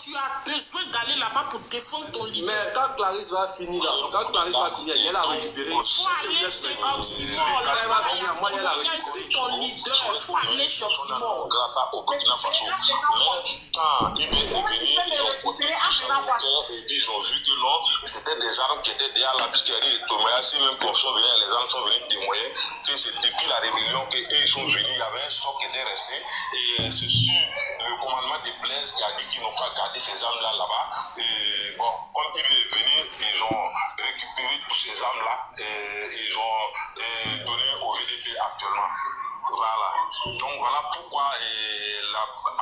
tu as besoin d'aller là-bas pour défendre ton leader. Mais quand Clarisse va finir, elle a récupéré. Il faut aller chez Oxymore. Là, il ton leader. Il faut aller chez Oxymore. Au Burkina Faso. Mais quand IB est venu, et puis ils ont vu que non, c'était des armes qui étaient derrière la biscuiterie de Tomaya. Si même quand sont venus, les armes sont venus témoigner que c'est depuis la rébellion qu'ils sont venus. Il y avait un sort qui était resté. Et c'est sur le commandement de Blaise qui a dit qu'ils n'ont pas gardé ces armes-là là-bas. Et bon, comme IB est venu, ils ont récupéré toutes ces armes-là et ils ont donné au VDP actuellement. Voilà. Donc voilà pourquoi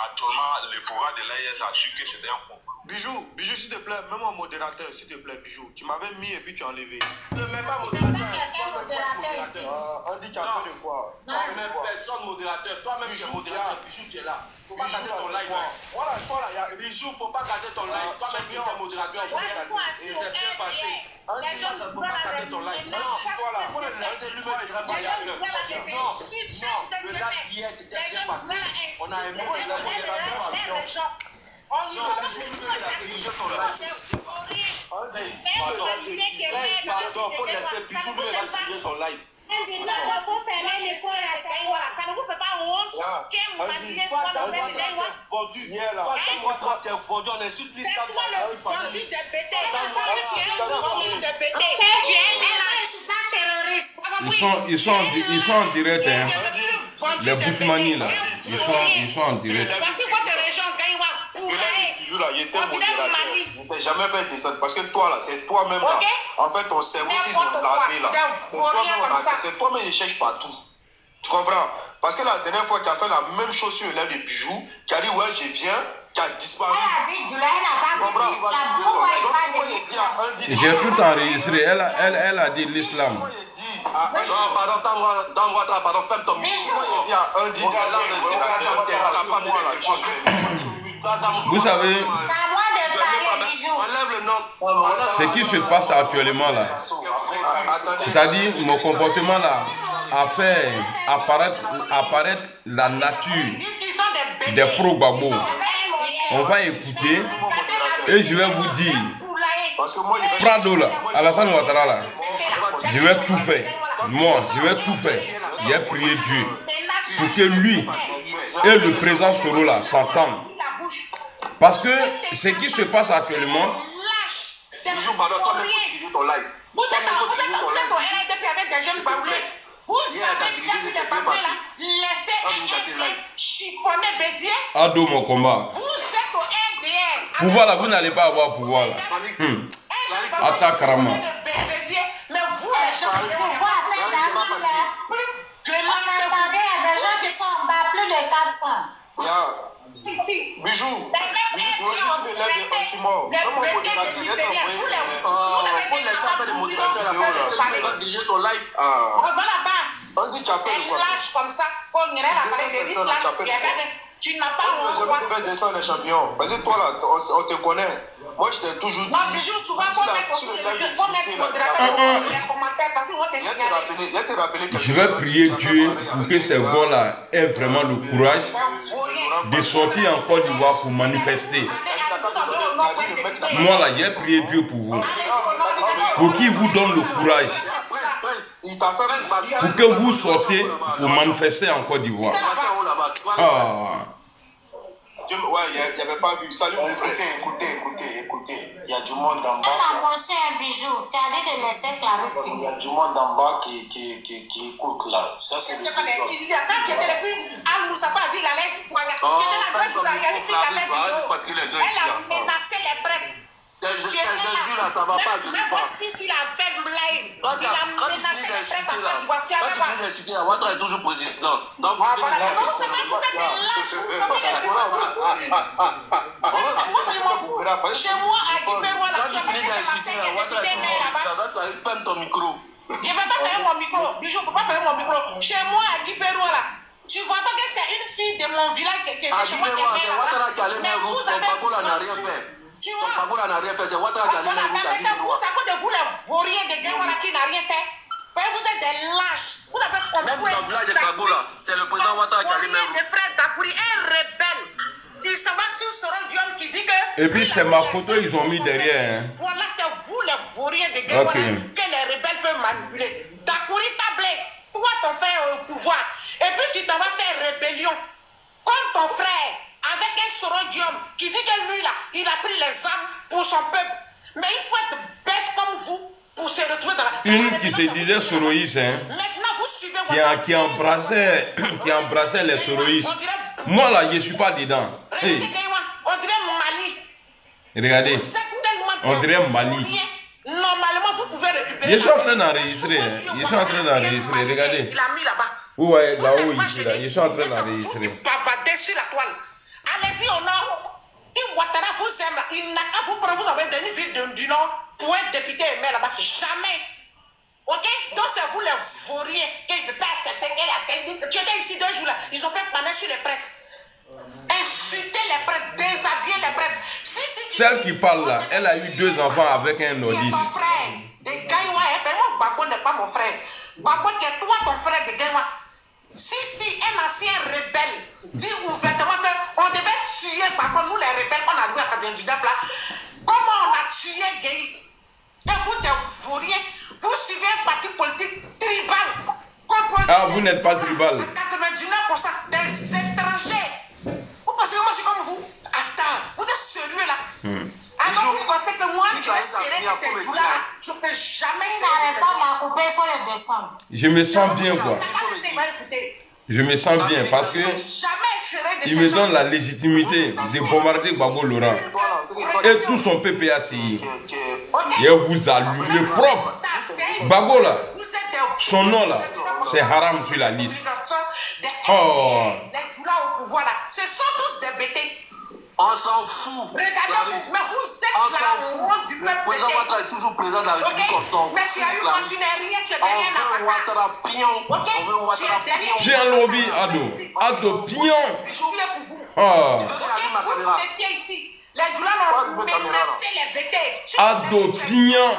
actuellement le pouvoir de l'AIS a su que c'était un complot. Bijou, s'il te plaît, même en modérateur, s'il te plaît, Bijou. Tu m'avais mis et puis tu as enlevé. Ne mets pas modérateur. On dit tu as fait de quoi? Non, mais personne modérateur. Toi-même tu es modérateur. Bijou, tu es là. Faut pas garder ton live. Voilà, Bijou, faut pas garder ton live. Toi-même tu es modérateur. Et c'est bien passé. Les gens ne faut pas garder ton live. Non, voilà. Faut le laisser lui-même qui sera modérateur. Non, le live hier c'était bien passé. On a aimé les modérateurs. Pardon, faut laisser Bijou lui activer son live. Ils sont en direct, hein. Les Bousmani là, ils sont en direct. Je n'ai jamais fait descendre parce que toi là, c'est toi-même là. En fait, ton cerveau qui sont lavé là. C'est toi-même qui cherche partout. Tu comprends? Parce que la dernière fois, tu as fait la même chose sur l'élève de Bijou, qui a dit ouais, je viens, qui a disparu. J'ai tout enregistré. Elle a dit l'islam. Non, pardon, ferme ton micro. Vous savez, ce qui se passe actuellement là, c'est-à-dire mon comportement là, a fait apparaître la nature des pro-Gbagbo. On va écouter et je vais vous dire, Prado là, Alassane Ouattara là, je vais tout faire. Moi, je vais tout faire. J'ai prié Dieu pour que lui et le président Soro là s'entendent. Parce que ce qui se passe actuellement, Vous êtes avec des jeunes baoulés. Vous avez déjà ces baoulés là, laissez un chiffonner Bédier. Ado mon combat. Vous êtes au RDR. Pouvoir là, vous n'allez pas avoir pouvoir là. Attaque Karama. Mais vous les gens, c'est quoi après la plus que on entendait des gens qui sont en bas, plus de 400. Bijou, tu veux juste me lève de Oxymore. Comment on peut dire on dit tu appelles quoi? Comme ça, on irait la parler de l'islam. Tu n'as pas je vais faire descendre les champions. Parce que toi là, on te connaît. Moi je t'ai toujours dit. Non, Bijou, souvent, pour mettre les commentaires parce qu'on te signale. Je vais prier Dieu pour que ces gars-là aient vraiment le courage de sortir en Côte d'Ivoire pour manifester. Moi là, j'ai prié Dieu pour vous. Pour qu'il vous donne le courage. Pour que vous sortez pour manifester en Côte d'Ivoire. Ouais, il n'y avait pas vu. Salut mon frère. Écoutez. Il y a du monde en bas. Elle a annoncé un bijou. Tu as dit de laisser Clarisse Il y a du monde en bas qui écoute là. Ça, c'est le Quand tu étais le plus, Al-Moussa a dit qu'il allait. Tu étais la grosse, il y a une fille qui avait dit. Elle a menacé les prêtres. Je jure là, ça va pas, je sais pas. Si il a fait blague, il a menacé les prêtres en Côte d'Ivoire. Tu Quand tu finis d'insulter, Ouattara est toujours président. Donc, vous êtes des lâches, chez moi, à Guipéroua, quand tu finis d'insulter, Ouattara est toujours président. Ferme ton micro. Je ne vais pas fermer mon micro. Bijou, il ne faut pas fermer mon micro. Chez moi, à Guipéroua, là, tu vois pas que c'est une fille de mon village qui est chez moi. Ouattara qui allait mettre route, ton Gbagbo là n'a rien fait. Tu vois, ton Gbagbo là n'a rien fait, c'est Ouattara qui allait mettre route à Guipéroua. C'est à cause de vous, les vauriens de Guéroua qui n'a rien fait. Vous êtes des lâches. Vous avez compris. Même dans le village de Gbagbo là, c'est le président Ouattara qui allait mettre route. Des frères Dakouri, un rebelle. Tu sais pas si Soro Diom qui dit que que... Et puis c'est ma photo, ils ont mis derrière. Hein. Voilà, c'est vous les vauriens de Gaïwa que les rebelles peuvent manipuler. Dakouri Tablé, toi ton frère au pouvoir. Et puis tu t'en vas faire rébellion. Comme ton frère, avec un sorodium qui dit que lui là, il a pris les armes pour son peuple. Mais il faut être bête comme vous pour se retrouver dans la... Une qui se disait soroïste, hein, Maintenant vous suivez qui embrassait les soroïstes. Moi là, je ne suis pas dedans. Hey. On dirait Mali. Regardez, on dirait Mali. Normalement, vous pouvez récupérer. Je suis en train d'enregistrer. Je suis en train d'enregistrer. Regardez. Il a mis là-bas. Ouais, là-haut, ici, là. Je suis en train d'enregistrer. Vous bavardez sur la toile. Allez-y au nord. Si Ouattara vous aime, là, il n'a qu'à vous prendre. Vous avez une ville du nord pour être député et maire là-bas. Jamais. Ok? Donc, c'est vous les vauriens qui ne peuvent pas accepter. Tu étais ici 2 jours là. Ils ont fait paner sur les prêtres. Insulter les prêtres, déshabiller les prêtres. Celle qui parle là, elle a eu 2 enfants avec un nordiste. Mon frère de Gaïwa, moi Babo n'est pas mon frère. Babo qui est toi ton frère de Gaïwa. Si un ancien rebelle dit ouvertement qu'on devait tuer Babo, nous les rebelles, on a vu à 99 là. Comment on a tué Gaï? Et vous des vauriens, vous suivez un parti politique tribal. Ah, vous n'êtes pas tribal. 99% des étrangers. Vous pensez que moi je suis comme vous? Attends, vous êtes sérieux là? Alors vous pensez que moi je vais serrer que ces jours-là, je ne peux jamais serrer. Je me sens bien quoi. Je me sens bien parce que il me donne la légitimité de bombarder Gbagbo Laurent et tout son PPACI. Et vous allumez propre. Gbagbo là, son nom là, c'est haram sur la liste. Oh. Les Djoula au pouvoir là, ce sont tous des bêtés. On s'en fout. Regardez, mais vous êtes là au rang du peuple. Le président Ouattara est toujours président de la République, on s'en fout. Mais tu as eu quand tu n'es rien, tu es derrière la on veut Ouattara pion. On veut Ouattara pion. J'ai un lobby, Ado pion. Oh. Vous étiez ici. Les Djoula ont menacé les bêtés. Ado pion.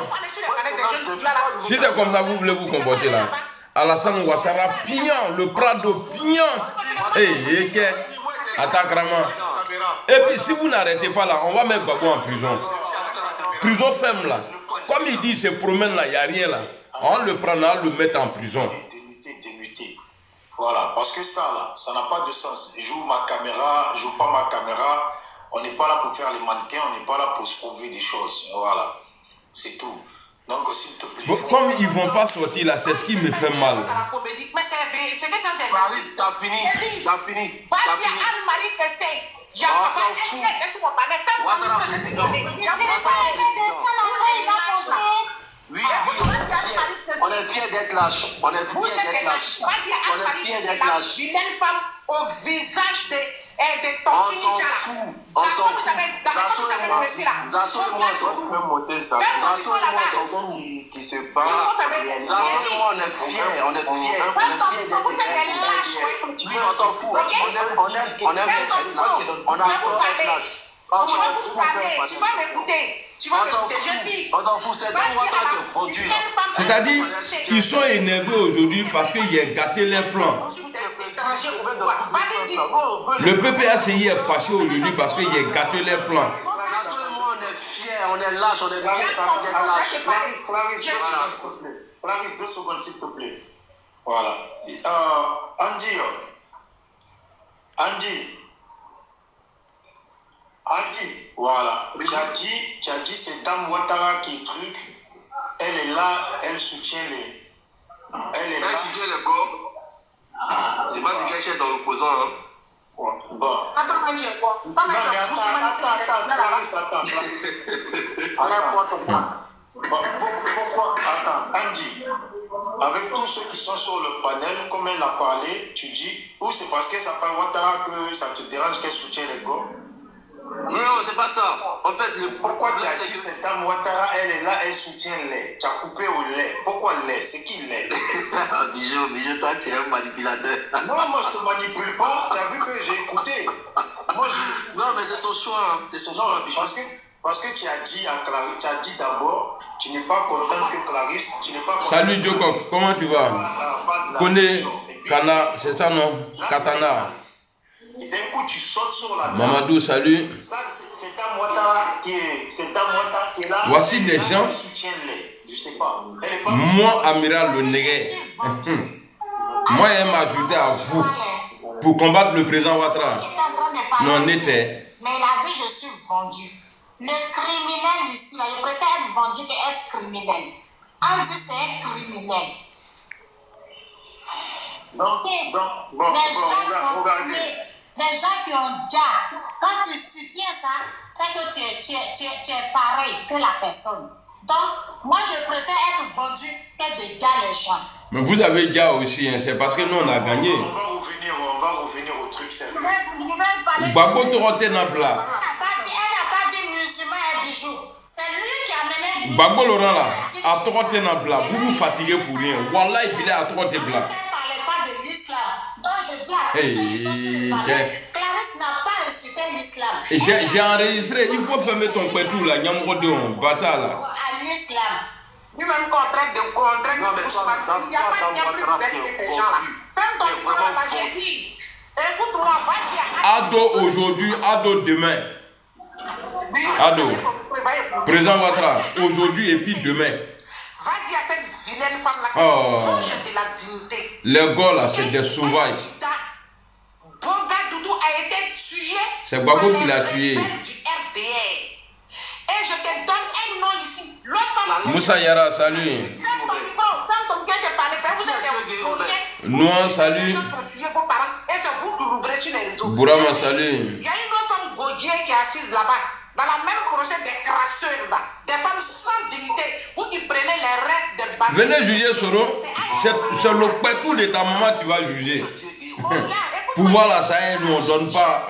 Si c'est comme ça que vous voulez vous comporter là. Alassane Ouattara pion, le Prado pion. Hey, attends, Grama. Et puis si vous n'arrêtez pas là, on va mettre Gbagbo en prison. Prison ferme là. Comme il dit, il se promène là, il n'y a rien là. On le prend là, on le met en prison. Démuter. Voilà, parce que ça là, ça n'a pas de sens. Je joue ma caméra, je joue pas ma caméra. On n'est pas là pour faire les mannequins, on n'est pas là pour se prouver des choses. Voilà, c'est tout. Donc, s'il te plaît. Bon, comme ils ne vont pas sortir là, c'est ce qui me fait mal. Mais c'est vrai, c'est que ça c'est Clarisse, t'as fini. T'as fini. Vas-y, Anne-Marie Testé. Il y a On pas s'en fout. Ouattara président. Oui, on est fiers d'être lâches. On est fiers d'être lâches. On est fiers d'être lâches. Une femme au visage de on s'en fout. On s'en fout. Zasso et moi, on s'en fout. Zasso et moi, on s'en fout. Qui se bat. Zasso et moi, on est fiers. On est fiers. On est fiers d'être lâches. Oui, on s'en fout. On aime être lâches. On adore être lâches. On s'en fout. Tu vas m'écouter. On s'en fout. C'est pas moi qui te fondu là. C'est-à-dire, ils sont énervés aujourd'hui parce qu'il a gâté les plans. Le PPACI est fâché aujourd'hui parce qu'il a gâté les plans. On est fiers, on est lâches, on est fiers d'être lâches. Clarisse, 2 secondes s'il te plaît. Voilà. Andy, voilà. Tu as dit c'est Dame Ouattara qui est truc. Elle est là, elle soutient les. Elle soutient les gars. C'est pas ce qu'elle cherche dans l'opposant. Hein. Bon. Attends. Pourquoi? Attends, Andy, avec tous ceux qui sont sur le panel, comme elle a parlé, tu dis, ou c'est parce qu'elle s'appelle Ouattara que ça te dérange qu'elle soutient les gars? Non, c'est pas ça. En fait, pourquoi tu as dit cette dame Ouattara, elle est là, elle soutient lait. Tu as coupé au lait. Pourquoi lait? C'est qui lait? Bijou, toi, tu es un manipulateur. Non, moi, je te manipule pas. Tu as vu que j'ai écouté. Non, mais c'est son choix. C'est son choix, Bijou. Parce que tu as dit d'abord, tu n'es pas content que Clarisse, tu n'es pas content. Salut Jokok, comment tu vas? Kone, Kana, c'est ça non? Katana. Et d'un coup, tu sautes sur la table. Mamadou, salut. Ça, Voici des gens. Moi, amiral Le Négué, moi, il m'a ajouté à vous pour combattre le président Ouattara. Non, n'était. Mais il a dit je suis vendu. Le criminel ici, là, il préfère être vendu qu'être criminel. On dit c'est un criminel. Les gens qui ont déjà, quand tu soutiens ça, c'est que tu es pareil que la personne. Donc, moi, je préfère être vendu que de dire les gens. Mais vous avez déjà aussi, hein, c'est parce que nous, on a gagné. On va revenir au truc sérieux. Babo Torote Nabla. Elle n'a pas dit musulman et bijoux. C'est lui qui a mené. Babo Laurent là, à Torote Nabla, vous vous fatiguez pour rien. Wallah, il est à Torote Bla. Elle ne parlait pas de l'islam. Donc, je dis à Clarisse n'a pas insulté l'islam. J'ai enregistré, il faut fermer ton pétou là, Nyamrodon, Bata là. À l'islam. Lui-même contrainte de il n'y a pas de plus de ces gens-là. Comme ton fils là, j'ai dit, écoute-moi, va dire. Ado aujourd'hui, ado demain. Ado. Président Ouattara, aujourd'hui et puis demain. Va dire à cette vilaine femme-là Oh. de la dignité. Les gars là, c'est des sauvages. Boga Doudou a été tué. C'est Babo qui l'a tué. Du RDR. Et je te donne un nom ici. L'autre femme. Moussa Yara, salut. Quand ton gars te parlait, vous êtes des fourniers. Noah, salut. Et c'est vous qui l'ouvrez sur les réseaux. Bourama, salut. Il y a une autre femme Gaudier qui est assise là-bas. Dans la même procès des crasseurs là. Des femmes sans dignité. Vous qui prenez les restes des bâtiments. Venez juger Soro. C'est le pétou de ta maman qui va juger. Pouvoir là, ça y est, nous on donne pas.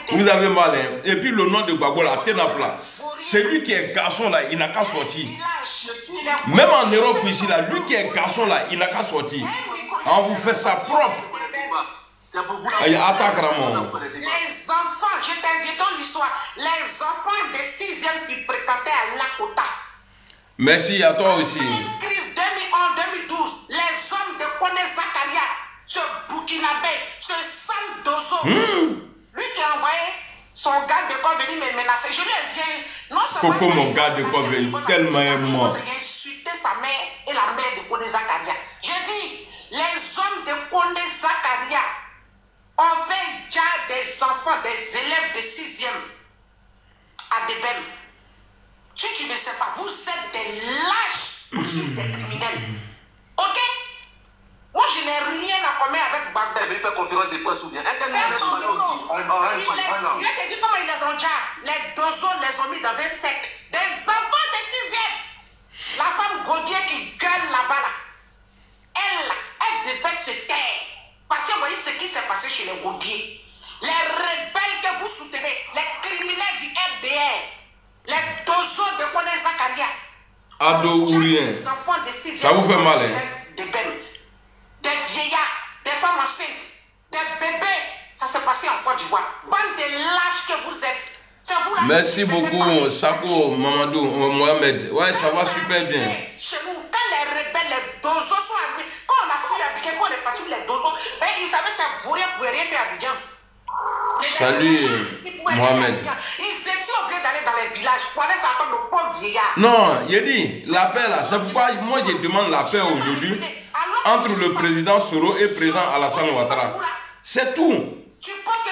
Vous avez mal, hein. Et puis le nom de Gbagbo là, Tenapla. C'est lui qui est garçon là, il n'a qu'à sortir. Même en Europe ici là, lui qui est garçon là, il n'a qu'à sortir. On vous fait ça propre. C'est pour vous attaque Ramon. Les enfants, je t'ai dit dans l'histoire, les enfants de 6e qui fréquentaient à Lakota. Merci à toi aussi. Crise 2011-2012, les hommes de Kone Zakaria, ce Burkinabé, ce Sam Dozo, lui qui a envoyé son gars de corps venir me menacer. Je lui ai dit, non seulement. Coco, mon gars de corps venir, tellement mort. J'ai insulté sa mère et la mère de Kone Zakaria. J'ai dit, les hommes de Kone Zakaria ont fait déjà des enfants, des élèves de 6e à Debem. Si tu ne sais pas, vous êtes des lâches, vous êtes des criminels. Ok? Moi, je n'ai rien à commettre avec Bagdad. Il fait conférence de presse ou bien. Je te dis comment ils les ont déjà. Les dozos les ont mis dans un sec. Des enfants de 6e. La femme Gaudier qui gueule là-bas, là. Elle devait se taire. Parce que vous voyez ce qui s'est passé chez les Gaudier. Les rebelles que vous soutenez, les criminels du RDR, les dozos de Kone Zakaria. Ado ou rien. Ça vous fait mal, hein? Des vieillards, des femmes enceintes, des bébés. Ça s'est passé en Côte d'Ivoire. Bande de lâches que vous êtes. Vous merci beaucoup, Sako, Mamadou, Mohamed. Ouais, ça va super bien. Chez nous, quand les rebelles, les dozos sont arrivés, quand on a fui Abidjan, quand on est parti les dozos, ben, ils savaient que ça ne pouvait rien faire à Abidjan. Salut, Mohamed. Ils étaient obligés d'aller dans les villages pour aller s'attendre nos pauvres vieillards. Non, il dit, la paix là, c'est pourquoi moi je demande la paix aujourd'hui entre le président Soro et le président Alassane Ouattara. C'est tout.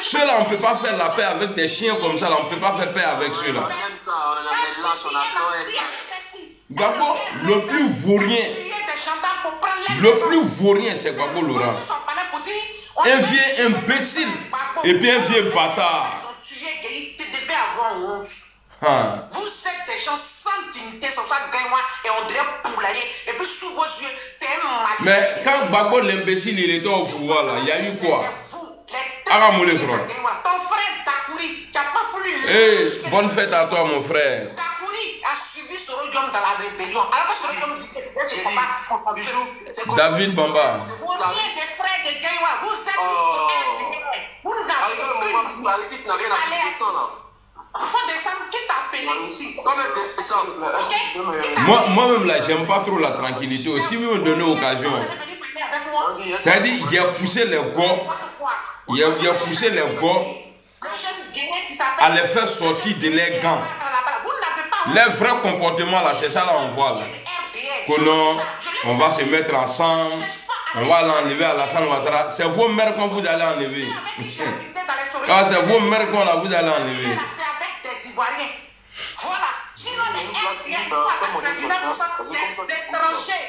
Ceux-là, on ne peut pas faire la paix avec des chiens comme ça, là, on ne peut pas faire paix avec ceux-là. Gbagbo, le plus vaurien, c'est Gbagbo Laurent. Un vieux imbécile et puis un vieux bâtard. Vous êtes des gens sans dignité, sans ça gagnant et on dirait poulailler. Et puis sous vos yeux, c'est un mal. Mais quand Gbagbo l'imbécile il était au pouvoir là, il y a eu quoi? Ton frère Takouri, qui n'a pas plus. Bonne fête à toi mon frère. Takouri a suivi Sorodium dans la rébellion. Alors que Sorodium dit que c'est pas David Bamba. Vous êtes des frères de Gaïwa, vous êtes vous n'avez faut descendre, qui t'a appelé ici? Moi-même là, j'aime pas trop la tranquillité. Aussi, vous me donnez l'occasion. C'est-à-dire, il a poussé les gars. Il a poussé les gars. à les faire sortir de leurs gants. Leur vrai comportement là, c'est ça là on voit là. Que non, on va se mettre ensemble, on va l'enlever à Alassane Ouattara. C'est vos mères qu'on vous allez enlever. Quand c'est vos mères qu'on vous allez enlever. Voilà. Sinon, les RDA, ils sont à 99% des étrangers,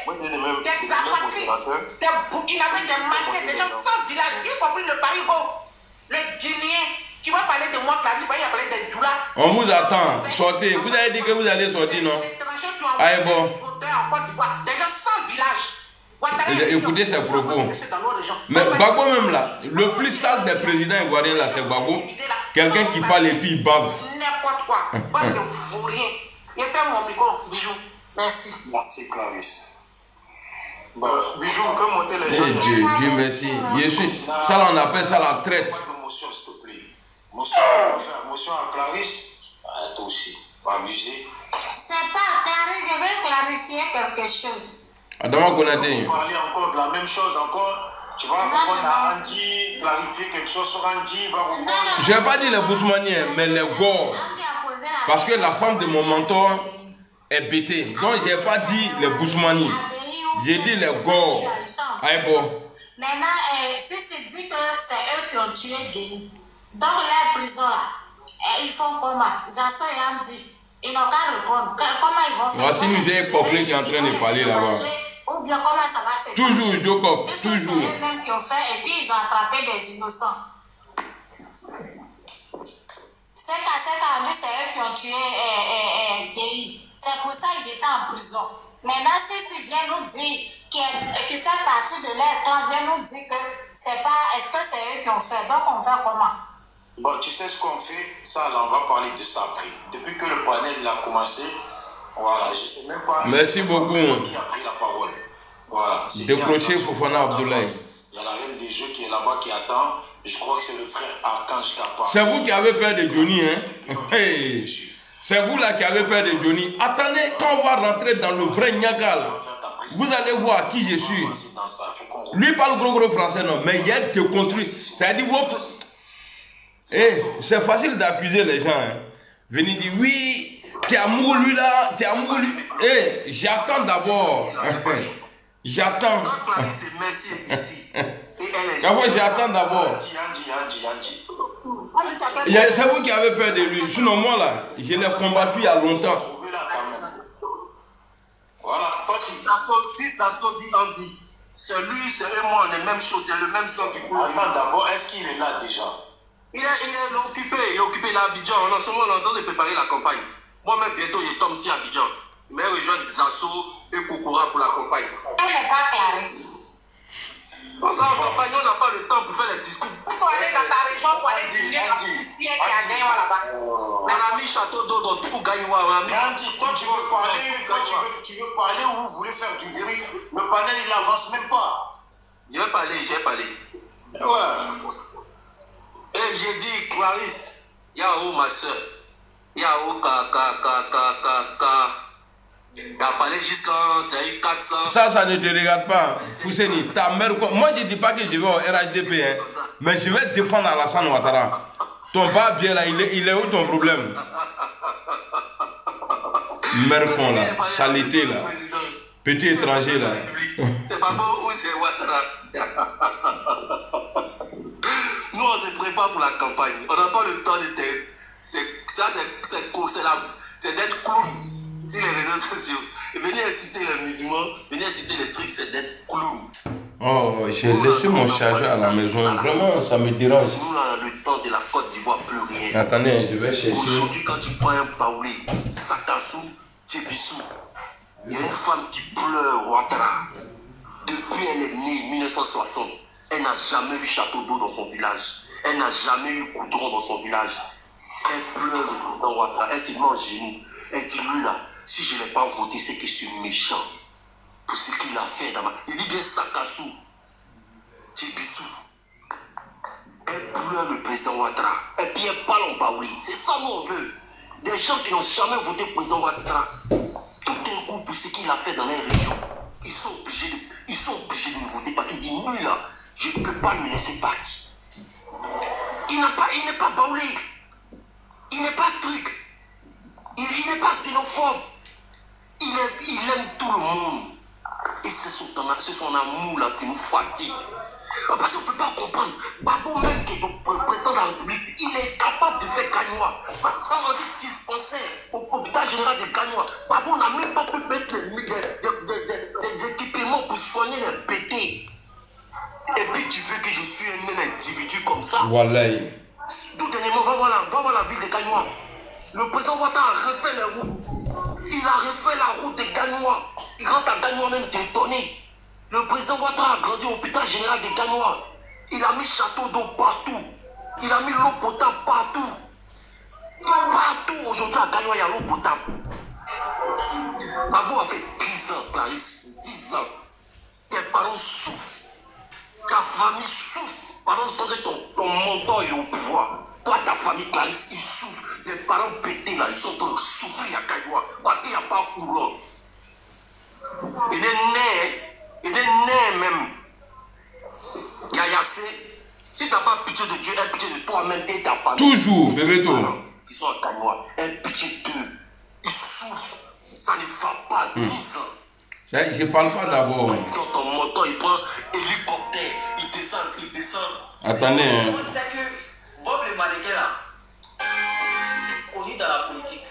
des apatrides, des Burkinabés, des Maliens, des gens sans village, y compris le Parigo, le Guinéen. Tu vas parler de moi, Clarisse, il va parler de Djoula. On vous attend, sortez. Vous avez dit que vous allez sortir, non? Allez, bon. Des gens sans village. Écoutez ces propos. Mais Gbagbo même là, le plus sale des présidents ivoiriens là, c'est Gbagbo. Quelqu'un qui parle et puis il bave. N'importe quoi. Pas de vaurien. Il fait mon micro. Bijou. Merci. Merci Clarisse. Bon, Bijou, on peut monter les gens. Dieu merci. Ça là, on appelle ça la traite. Motion, s'il te plaît. Motion à Clarisse. Toi aussi. Pas abuser. C'est pas Clarisse, je veux clarifier quelque chose. Adama Konaté. On va parler encore de la même chose encore. Tu vas répondre à Andy, clarifier quelque chose sur Andy, va répondre. Je n'ai pas dit les Bousmaniens, mais les Gors. Parce que la femme de mon mentor est bêtée. Donc je n'ai pas dit les Bousmaniens. J'ai dit les Gors. Allez, bon. Maintenant, si c'est dit que c'est eux qui ont tué Guéni, donc leur prison là, ils font comment? Zasso et Andy, ils n'ont qu'à répondre. Comment ils vont faire? Voici une vieille coqueline qui est en train de parler là-bas. Ou bien comment ça va se faire? Toujours, Jokop, toujours. C'est eux-mêmes qui ont fait et puis ils ont attrapé des innocents. C'est eux qui ont tué Guéhi. C'est pour ça qu'ils étaient en prison. Maintenant, si vient nous dire qu'il fait partie de leur temps, vient nous dire que c'est pas. Est-ce que c'est eux qui ont fait? Donc on fait comment? Bon, tu sais ce qu'on fait? Ça, là, on va parler de ça après. Depuis que le panel il a commencé, voilà, je sais même pas. Merci beaucoup. Qui a pris la parole. Voilà. Décroché Fofana Abdoulaye. Il y a la reine des jeux qui est là-bas qui attend. Je crois que c'est le frère Archange Kappa. C'est vous qui avez peur de Johnny, hein? Hey. C'est vous là qui avez peur de Johnny. Attendez, quand on va rentrer dans le vrai Niaga là, vous allez voir qui je suis. Lui parle gros français, non, mais il y a déconstruit. C'est-à-dire, c'est facile d'accuser les gens. Hein. Venez dire, oui, t'es amoureux lui là, t'es amoureux lui. J'attends d'abord. J'attends. J'attends d'abord. C'est vous qui avez peur de lui. Sinon, moi là, je l'ai combattu il y a longtemps. Voilà. Santo dit Andy. C'est lui, c'est eux, moi, on est même chose, c'est le même sang du coup. D'abord, est-ce qu'il est là déjà? Il est occupé, il est à Abidjan. On est en ce moment en train de préparer la campagne. Moi-même, bientôt, je tombe ici à Abidjan. Mais rejoindre Zasso et Kokora pour la campagne. Elle n'est pas Clarisse. Parce qu'en campagne, on n'a pas le temps pour faire les discours. Il faut aller dans ta région pour aller dîner la policière qui a gagné là-bas. On a mis château d'eau dans tout Gaïwa. Andy, toi tu veux parler ou vous voulez faire du bruit? Le panel il avance même pas. Je vais parler. Ouais. Et j'ai dit, Clarisse, Yahoo ma soeur, Yahoo t'as parlé jusqu'à t'as eu 400. Ça ne te regarde pas. Fousseni, ta mère. Moi je ne dis pas que je vais au RHDP, hein, mais je vais défendre Alassane Ouattara. Ton papier là, il est où ton problème? Mercon là, saleté là, petit étranger là. C'est pas bon ou c'est Ouattara? Nous on se prépare pour la campagne. On n'a pas le temps de tête. C'est d'être clown sur les réseaux sociaux. Et venir inciter les musulmans, venir inciter les trucs, c'est d'être clown. Oh, j'ai laissé mon chargeur à la maison. Vraiment, ça me dérange. Nous, on a le temps de la Côte d'Ivoire, plus rien. Attendez, je vais chercher. Aujourd'hui, quand tu prends un Baoulé, Sakassou, Tchébissou, il y a une femme qui pleure, Ouattara. Depuis elle est née, 1960, elle n'a jamais eu château d'eau dans son village. Elle n'a jamais eu goudron dans son village. Elle pleure le président Ouattara. Elle se met en genoux. Elle dit, lui là, si je ne l'ai pas voté, c'est que je suis méchant. Pour ce qu'il a fait dans ma... Il dit bien Sakassou, Tchébissou. Elle pleure le président Ouattara. Et puis elle parle en Baouli. C'est ça nous on veut. Des gens qui n'ont jamais voté le président Ouattara. Tout un coup pour ce qu'il a fait dans les régions. Ils sont obligés de me voter parce qu'il dit, lui là, je ne peux pas le laisser partir. Il n'est pas Baouli. Il n'est pas truc. Il n'est pas xénophobe. Il aime tout le monde. Et c'est son amour là qui nous fatigue. Parce qu'on ne peut pas comprendre. Babo même qui est le président de la République, il est capable de faire Gagnois. Quand on dit dispensaire au hôpital général de Gagnois, Babo n'a même pas pu mettre des équipements pour soigner les pétés. Et puis tu veux que je suis un individu comme ça? Voilà. Tout dernièrement, va voir la ville de Gagnois. Le président Ouattara a refait les routes. Il a refait la route de Gagnois. Il rentre à Gagnois même détonné. Le président Ouattara a grandi au hôpital général de Gagnois. Il a mis château d'eau partout. Il a mis l'eau potable partout. Partout aujourd'hui à Gagnois, il y a l'eau potable. Babo a fait 10 ans, Clarisse. 10 ans. Tes parents souffrent. Ta famille souffre. Pendant ce temps que ton mentor est au pouvoir. Toi, ta famille, Clarisse, ils souffrent. Les parents pétés là, ils sont en train de souffrir à Gagnois. Parce qu'il n'y a pas courant. Il est né même. Yayassé, si tu n'as pas pitié de Dieu, aie pitié de toi-même et ta famille. Toujours, bébé tout. Ils sont à Gagnois, aie pitié d'eux. Ils souffrent. Ça ne va pas 10 ans. Je ne parle pas d'abord. Parce que ton moteur, il prend hélicoptère, il descend. Attendez. Hein. C'est que Bob le mannequin là, connu dans la politique,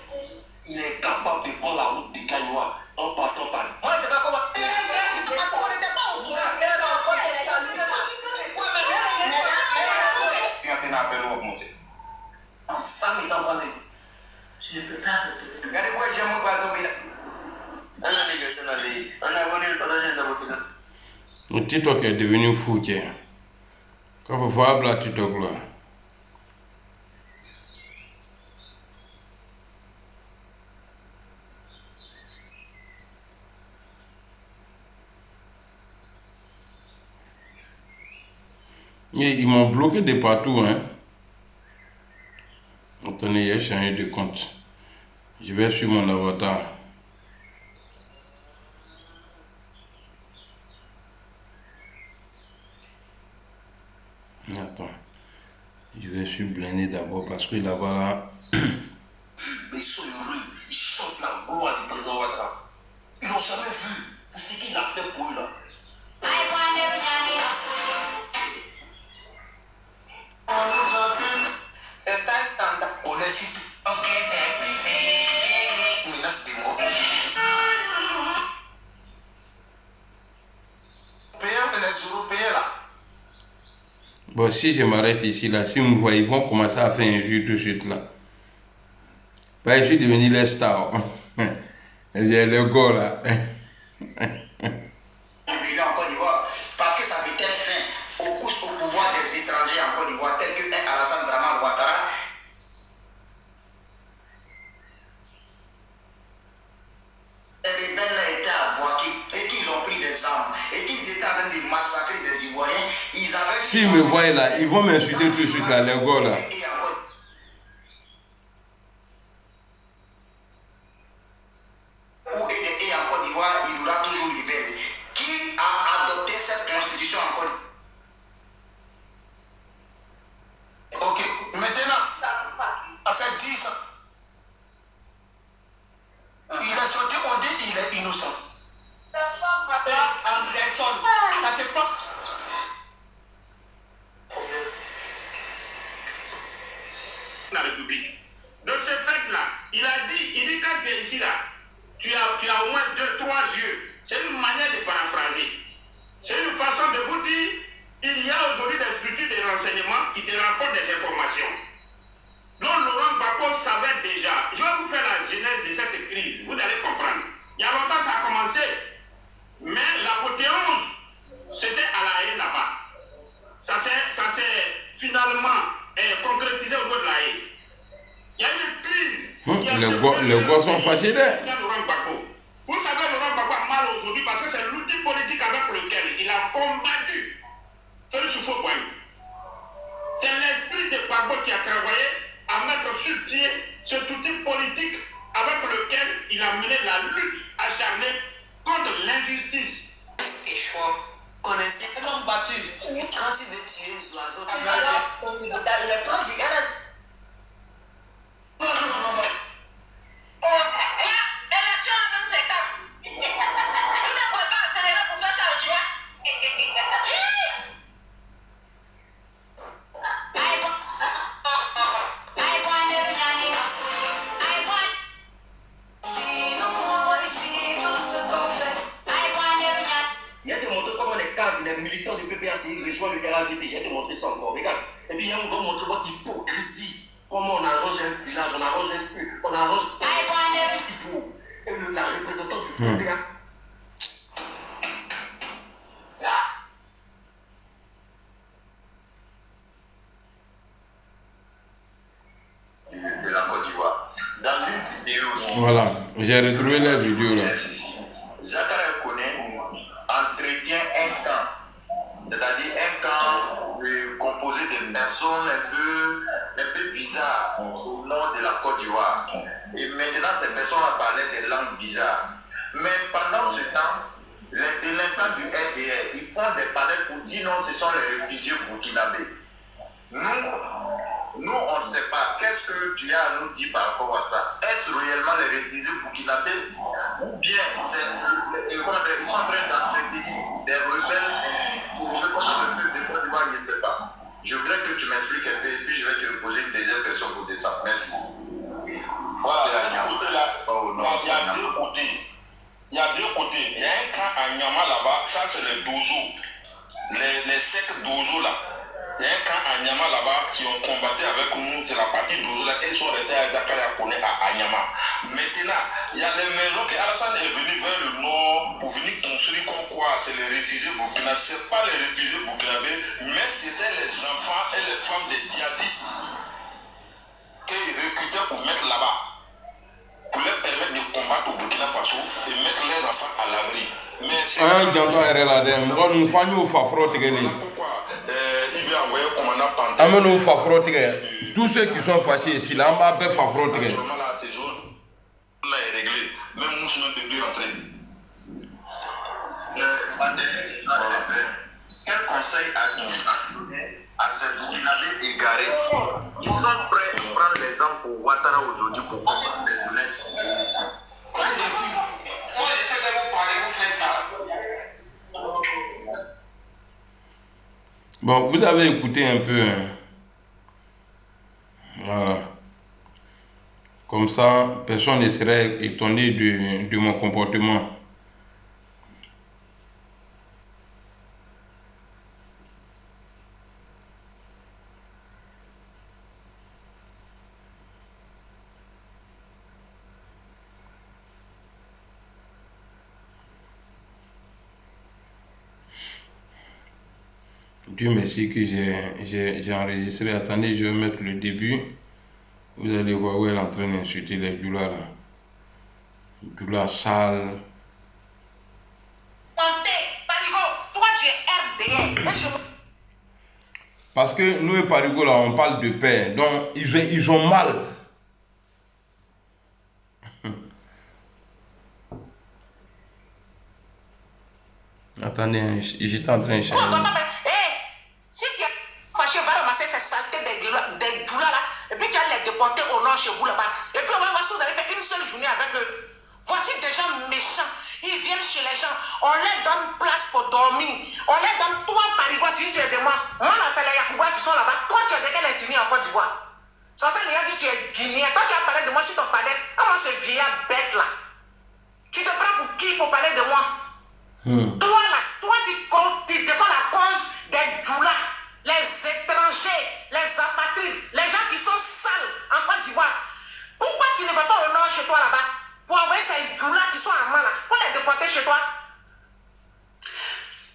il est capable de prendre la route des Gagnois en passant par. Moi, je ne sais pas comment. Parce qu'on n'était pas au courant. Femme est en train de. Je ne peux pas retourner. Regardez-moi, j'aime mon bateau. Le TikTok est devenu fou, tiens. Quand vous voyez la TikTok là. Ils m'ont bloqué de partout, hein. Attendez, j'ai changé de compte. Je vais sur mon avatar. Attends, je vais sur Blindé d'abord parce que là-bas là. Mais ils sont heureux, ils chantent la gloire du président Ouattara. Ils n'ont jamais vu ce qu'il a fait pour eux là. C'est un standard. On est ici. Ok, c'est privé. Menace de mort. Les Européens là. Bon, si je m'arrête ici, là, si vous me voyez, ils vont commencer à faire un jeu tout de suite, là. Bah, je suis devenu les stars. Le gars, là. En Côte d'Ivoire, parce que ça mettait fin au pouvoir des étrangers en Côte d'Ivoire, tels que Alassane Dramane Ouattara. Les rebelles étaient à Boaké et qu'ils ont pris des armes et qu'ils étaient en train de massacrer des Ivoiriens. Ils avaient. S'ils me voient là, ils vont m'insulter tout de suite là, les gars là. Et en Côte d'Ivoire, il y aura toujours rebelles. Qui a adopté cette constitution en Côte d'Ivoire? Ok, maintenant, ça fait 10 ans. Il est sorti, on dit qu'il est innocent. Anderson, ça te porte. La République. De ce fait-là, il dit quand tu es ici là, tu as au moins 2-3 yeux. C'est une manière de paraphraser. C'est une façon de vous dire, il y a aujourd'hui des structures de renseignement qui te rapportent des informations. Donc Laurent Gbagbo savait déjà. Je vais vous faire la genèse de cette crise. Vous allez comprendre. Il y a longtemps ça a commencé. Mais l'apothéose, c'était à la haie là-bas. Ça s'est finalement concrétisé au niveau de la haie. Il y a une crise. Les gars sont fascinés. Vous savez, Laurent Gbagbo a mal aujourd'hui parce que c'est l'outil politique avec lequel il a combattu Félix Houphouët-Boigny. C'est l'esprit de Gbagbo qui a travaillé à mettre sur pied cet outil politique avec lequel il a mené la lutte acharnée contre l'injustice. Et choix, connaissez un homme battu. Quand il veut tirer sur la zone, il prend du Les militants du PPACI rejoignent le RADP. Il y a de montrer ça encore. Regarde. Et puis, on va montrer votre hypocrisie. Comment on arrange un village, on arrange un peu, on arrange. Il faut. Et la représentante du PPA. De la Côte d'Ivoire. Dans une vidéo. Voilà, j'ai retrouvé la vidéo là. Zakaria Koné entretient un camp. C'est-à-dire un camp composé de personnes un peu bizarres au nord de la Côte d'Ivoire. Et maintenant, ces personnes parlaient des langues bizarres. Mais pendant ce temps, les délinquants du RDR, ils font des panels pour dire non, ce sont les réfugiés burkinabés. Nous, on ne sait pas. Qu'est-ce que tu as à nous dire par rapport à ça? Est-ce réellement les réfugiés burkinabés? Ou bien ils sont en train d'entretenir des rebelles pour que comme le peuple de Côte d'Ivoire, je ne sais pas. Je voudrais que tu m'expliques un peu et puis je vais te poser une deuxième question pour descendre. Merci. Voilà, ce côté-là, il y a deux côtés. Il y a deux côtés. Il y a un camp à Nyama là-bas, ça c'est les Dozo. Les sectes Dozo là. Il y a un camp à Nyama là-bas qui ont combattu avec nous, c'est la partie Dozo là, et ils sont restés à Zakaria Koné à Nyama. Maintenant, il y a les maisons que Alassane est venu vers le nord pour venir construire comme quoi c'est les réfugiés burkinabés. Ce n'est pas les réfugiés burkinabés, mais c'était les enfants et les femmes des djihadistes qu'ils recrutaient pour mettre là-bas, pour leur permettre de combattre au Burkina Faso et mettre leurs enfants à l'abri. Mais c'est tous ceux qui sont fâchés ici, là, on va faire fafrotiger. Ces zones-là est réglée. Même nous, nous ne pouvons entrer. Quel conseil à donner à ces Burkinabés égarés qui sont prêts à prendre l'exemple pour Ouattara aujourd'hui pour comprendre les honnêtes ici? Moi, j'essaie de vous parler, vous faites ça. Bon, vous avez écouté un peu. Hein. Voilà. Comme ça, personne ne serait étonné de mon comportement. Dieu merci que j'ai enregistré. Attendez, je vais mettre le début. Vous allez voir où elle est en train d'insulter les doulas là. Doulas sales. Toi tu es RDR. Parce que nous et Parigo là, on parle de paix. Donc ils ont mal. Attendez, j'étais en train de chercher. Si tu es fâché, va ramasser ces saletés des doulas là, et puis tu vas les déporter au nord chez vous là-bas. Et puis on va voir si vous allez faire une seule journée avec eux. Voici des gens méchants. Ils viennent chez les gens. On leur donne place pour dormir. On leur donne, toi, Parigo, tu dis tu es de moi. Moi, là, c'est les Yakouba qui sont là-bas. Toi, tu es de quelle ethnie en Côte d'Ivoire? Sans ça, les gens disent tu es guinéen. Toi, tu as parlé de moi sur ton panel. Ah, moi, ce vieillard bête là. Tu te prends pour qui pour parler de moi? Toi, là, toi, tu défends la cause des doulas, les étrangers, les apatrides, les gens qui sont sales en Côte d'Ivoire. Pourquoi tu ne vas pas au nord chez toi là-bas? Pour envoyer ces doulas qui sont à main là, il faut les déporter chez toi.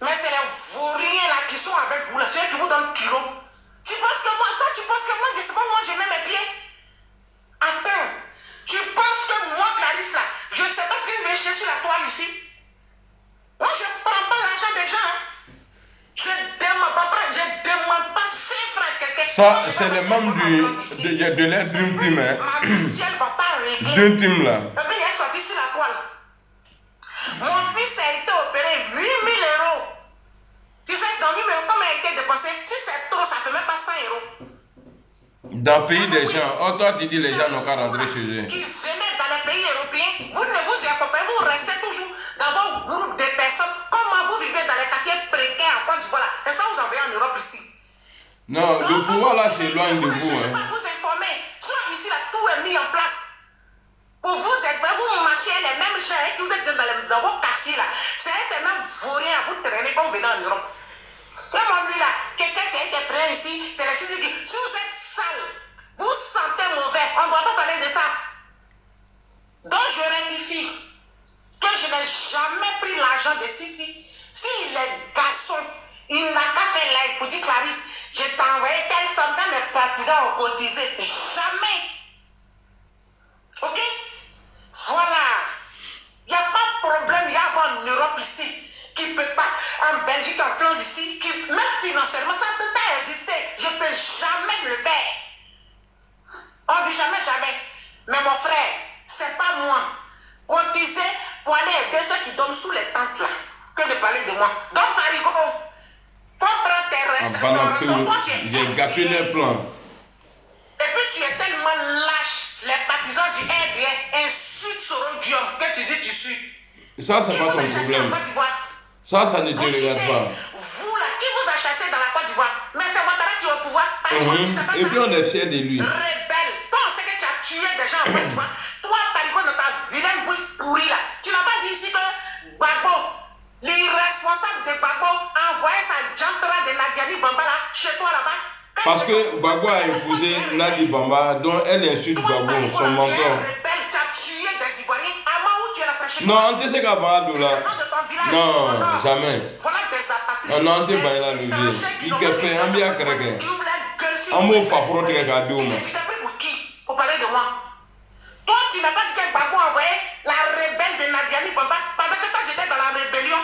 Mais c'est les vauriens là qui sont avec vous là, ceux qui vous donnent kilo. Tu penses que moi, toi tu penses que moi, je sais pas, moi je mets mes pieds. Attends, tu penses que moi, Clarisse là, je ne sais pas ce que je vais chercher la toile ici. Moi je ne prends pas l'argent des gens. Je ne demande pas 5 francs à quelqu'un. Ça, c'est le membre de la Dream Team. Hein. Dream Team là. Mon fils a été opéré 8 000 euros. Tu sais, dans 8 000 euros, comment il a été dépensé? Si c'est trop, ça ne fait même pas 100 euros. Dans le pays des gens, oh, toi tu dis les gens n'ont qu'à rentrer chez eux. Qui venaient dans les pays européens, vous ne vous accompagnez, vous restez toujours dans vos groupes de personnes. Comment vous vivez dans les quartiers précaires en Côte d'Ivoire? Et ça vous envoyez en Europe ici. Non, le pouvoir là s'éloigne de vous. Je ne sais pas vous informer. Sinon ici là, tout est mis en place. Pour vous, vous marchez les mêmes gens qui vous êtes dans vos quartiers là. C'est ces mêmes vauriens à vous traîner quand vous venez en Europe. Comme lui là, quelqu'un qui a été pris ici, c'est le si vous êtes sale, vous sentez mauvais, on ne doit pas parler de ça. Donc je rectifie que je n'ai jamais pris l'argent de Sisi. S'il est garçon, il n'a qu'à faire live pour dire Clarisse, je t'ai envoyé telle somme quand mes partisans ont cotisé. Jamais. Ok? Voilà. Il n'y a pas de problème, il y a en Europe ici. Qui ne peut pas, en Belgique, en France ici, qui, même financièrement, ça ne peut pas exister. Je ne peux jamais le faire. On dit jamais, jamais. Mais mon frère, c'est pas moi. Cotiser pour aller aider ceux qui dorment sous les tentes là, que de parler de moi. Donc, Marigo, faut prendre tes recettes. J'ai gâté les plans. Et puis, tu es tellement lâche. Les partisans du RDN insultent Soro Guillaume que tu dis tu suis. Ça, c'est pas ton problème. Ça ne te regarde pas. Vous là, qui vous a chassé dans la Côte d'Ivoire? Mais c'est Ouattara qui est au pouvoir. Et puis on est fiers de lui. Rebelle. Toi, on sait que tu as tué des gens en Côte d'Ivoire. Toi, Parigo, dans ta vilaine bouche pourrie là, tu n'as pas dit ici que Gbagbo, l'irresponsable de Gbagbo, a envoyé sa jantra de Nadiani Bamba là, chez toi là-bas. Parce que Gbagbo a épousé Nadi Bamba, dont elle insulte Gbagbo, son mentor. Tu as tué des Ivoiriens. Avant où tu es la sachet? Non, on te sait qu'à là. Non, jamais. Non, on te va là le vieux. Il te fait un bien craqué. Un mot fafro te regarde. Tu t'as pris pour qui? Pour parler de moi. Toi, tu n'as pas dit que Gbagbo a envoyé la rebelle de Nadiani Bamba pendant que toi j'étais dans la rébellion.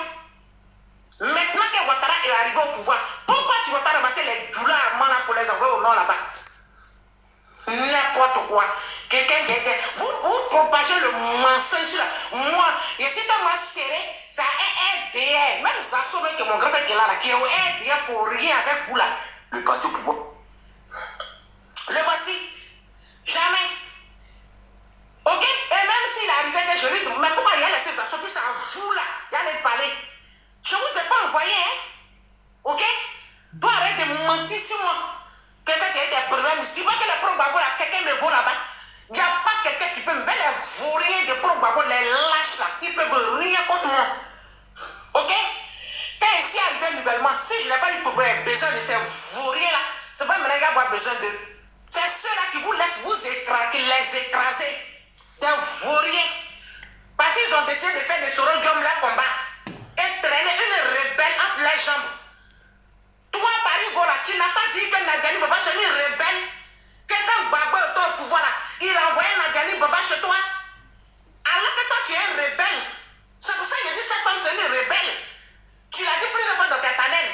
Maintenant que Ouattara est arrivé au pouvoir, pourquoi tu ne vas pas ramasser les douleurs armands là pour les envoyer au nord là-bas? N'importe quoi. Vous propagez le mensonge là. Moi, et si tu m'as serré, ça est RDR. Même Zasso, que mon grand frère qui est là, qui est au RDR pour rien avec vous là. Le parti au pouvoir. Le voici. Jamais. Ok? Et même s'il arrivait que je lui dis, mais pourquoi il y a laissé Zasso, puis c'est à vous là, il y a les parler. Je ne vous ai pas envoyé, hein? Ok? Toi, arrête de mentir sur moi. Quelqu'un qui a des problèmes. Tu vois que les pro-Gbagbo là, quelqu'un me vaut là-bas. Il n'y a pas quelqu'un qui peut me faire les vauriens de pro-Gbagbo, les lâches là. Ils ne peuvent rien contre moi. Ok? Quand ici arrivé nouvellement, si je n'ai pas eu besoin de ces vauriens là, c'est pas maintenant qu'il va avoir besoin d'eux. C'est ceux-là qui vous laissent vous écraser, les écraser. Des vauriens. Parce qu'ils ont décidé de faire des sorodium là combat. Et traîner une rebelle entre les jambes. Toi, Parigo, là, tu n'as pas dit que Nadiani Baba c'est une rebelle. Que quand Gbagbo est au pouvoir, là, il a envoyé Nadiani Baba chez toi. Alors que toi, tu es un rebelle. C'est pour ça que je dis cette femme, c'est une rebelle. Tu l'as dit plusieurs fois dans tes panels.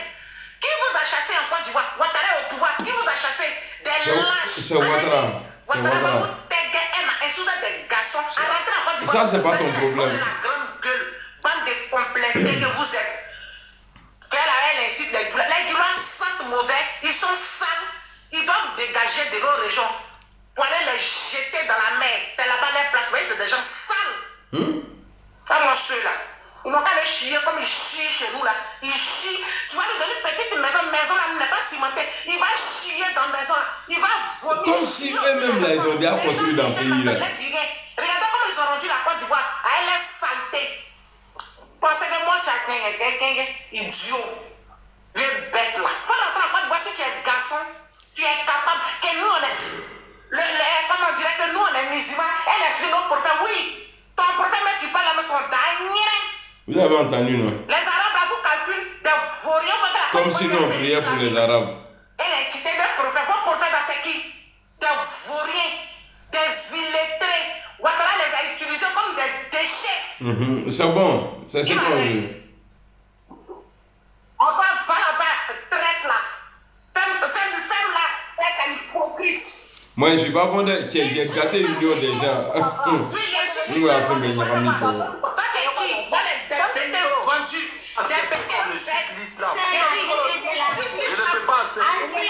Qui vous a chassé en Côte d'Ivoire? Ouattara est au pouvoir. Qui vous a chassé? Des lâches. C'est Ouattara. Ouattara va vous taguer un insulter des garçons. À rentrer en Côte d'Ivoire. Ça, c'est pas ton problème. La grande gueule. Bande de complexés que vous êtes. Elle incite les Gulois. Les Gulois sentent mauvais, ils sont sales, ils doivent dégager de nos régions pour aller les jeter dans la mer. C'est là-bas leur place. Vous voyez, c'est des gens sales. Comme ceux-là. Ils n'ont qu'à les chier comme ils chient chez nous là. Ils chient. Tu vas lui donner une petite maison là, n'est pas cimentée. Il va chier dans la maison là. Il va vomir. Comme si eux-mêmes là, ils ont bien construit dans le pays là. Regardez comment ils ont rendu la Côte d'Ivoire à elle est saleté. Pensez que moi, tu as quelqu'un idiot, vieux bête là. Faut rentrer en Côte d'Ivoire si tu es garçon, tu es capable. Que nous, on est. Comment on dirait que nous, on est musulmans, elle est sur nos prophètes. Oui, ton prophète, mais tu parles à son dernier. Vous avez entendu, non? Les Arabes, là, vous calculez des vauriens. Comme si nous, on priait pour les Arabes. Elle est citée des prophètes. Vos prophètes, c'est qui? Des vauriens, des illettrés. Ouattara les a utilisés comme des déchets. C'est bon, c'est ce qu'on veut. On va là-bas, traite là. Femme là, traite à l'hypocrite. Moi, je ne suis pas bon de. J'ai gâté une million des gens. Nous, on a fait mes amis pour. Toi, t'es qui? Moi, les bébés vendus. C'est bébés. Je ne peux pas accepter.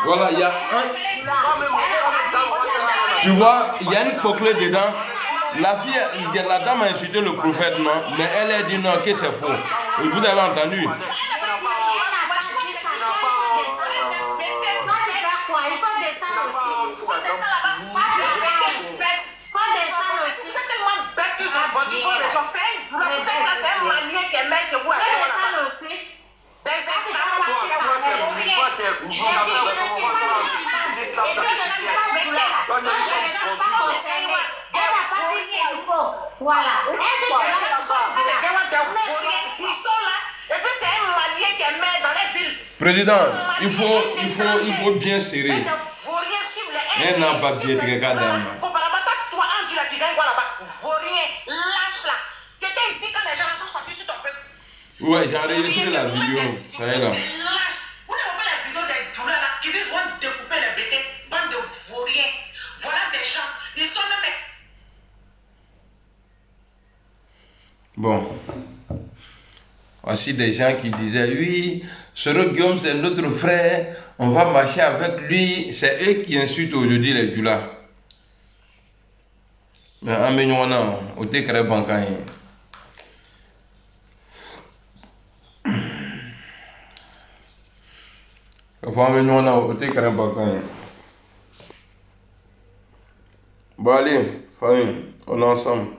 Voilà, il y a un. Tu vois, il y a une poclée dedans. La dame a insulté le prophète, non? Mais elle a dit non, que c'est faux. Vous avez entendu? Voilà. Et puis c'est un Malien qui est maire dans les villes. Président, il faut bien serrer. Un an pas bien de regarder. Ouais, j'ai enregistré la vidéo. Ça y est là. Vous n'avez pas la vidéo des Djoula là qui disent vont découper les béquets, bande de vauriens. Voilà des gens. Ils sont même. Bon. Voici des gens qui disaient oui, Soro Guillaume c'est notre frère, on va marcher avec lui. C'est eux qui insultent aujourd'hui les Djoula. Mais amenons au técré bancaire. Bon allez, famille, on est ensemble.